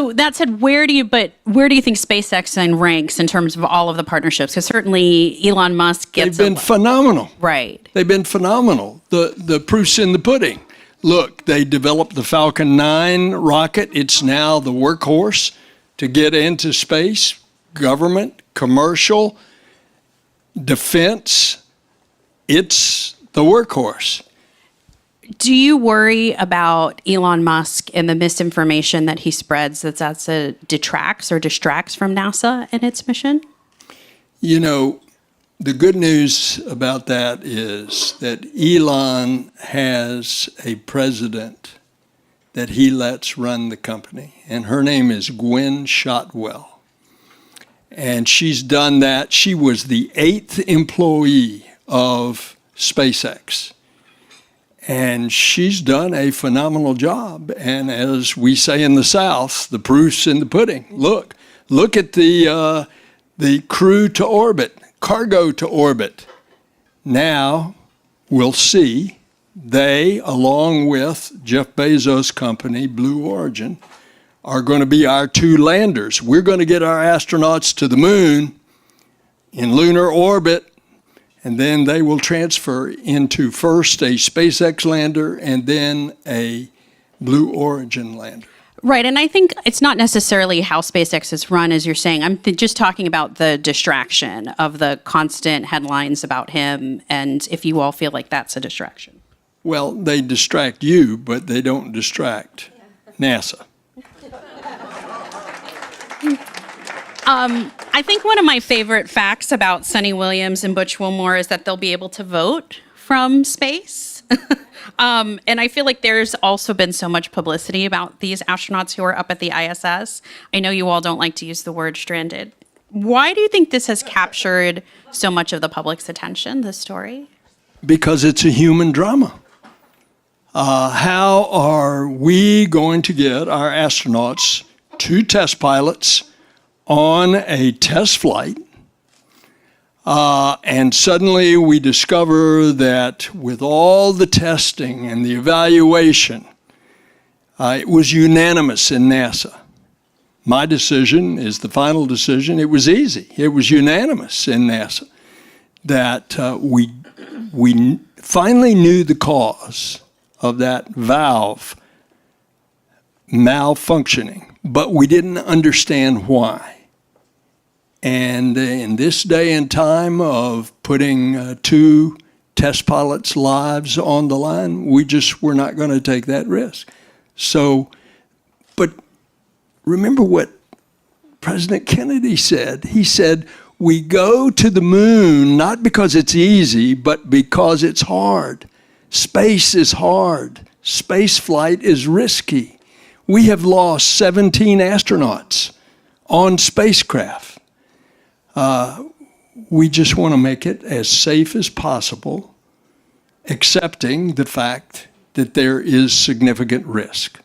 So that said, where do you think SpaceX then ranks in terms of all of the partnerships? Because certainly Elon Musk gets They've been phenomenal. Right. They've been phenomenal. The proof's in the pudding. Look, they developed the Falcon 9 rocket. It's now the workhorse to get into space, government, commercial, defense. It's the workhorse. Do you worry about Elon Musk and the misinformation that he spreads that detracts or distracts from NASA and its mission? You know, the good news about that is that Elon has a president that he lets run the company, and her name is Gwen Shotwell. And she's done that. She was the 8th employee of SpaceX. And she's done a phenomenal job. And as we say in the South, the proof's in the pudding. Look at the crew to orbit, cargo to orbit. Now we'll see they, along with Jeff Bezos' company, Blue Origin, are going to be our 2 landers. We're going to get our astronauts to the moon in lunar orbit, and then they will transfer into first a SpaceX lander and then a Blue Origin lander. Right, and I think it's not necessarily how SpaceX is run, as you're saying. I'm just talking about the distraction of the constant headlines about him, and if you all feel like that's a distraction. Well, they distract you, but they don't distract NASA. I think one of my favorite facts about Sunny Williams and Butch Wilmore is that they'll be able to vote from space. And I feel like there's also been so much publicity about these astronauts who are up at the ISS. I know you all don't like to use the word stranded. Why do you think this has captured so much of the public's attention, this story? Because it's a human drama. How are we going to get our astronauts, 2 test pilots, on a test flight, and suddenly we discover that with all the testing and the evaluation, it was unanimous in NASA. My decision is the final decision. It was easy. It was unanimous in NASA that we finally knew the cause of that valve malfunctioning, but we didn't understand why. And in this day and time of putting 2 test pilots' lives on the line, we just were not going to take that risk. So, but remember what President Kennedy said. He said, we go to the moon not because it's easy, but because it's hard. Space is hard. Space flight is risky. We have lost 17 astronauts on spacecraft. We just want to make it as safe as possible, accepting the fact that there is significant risk.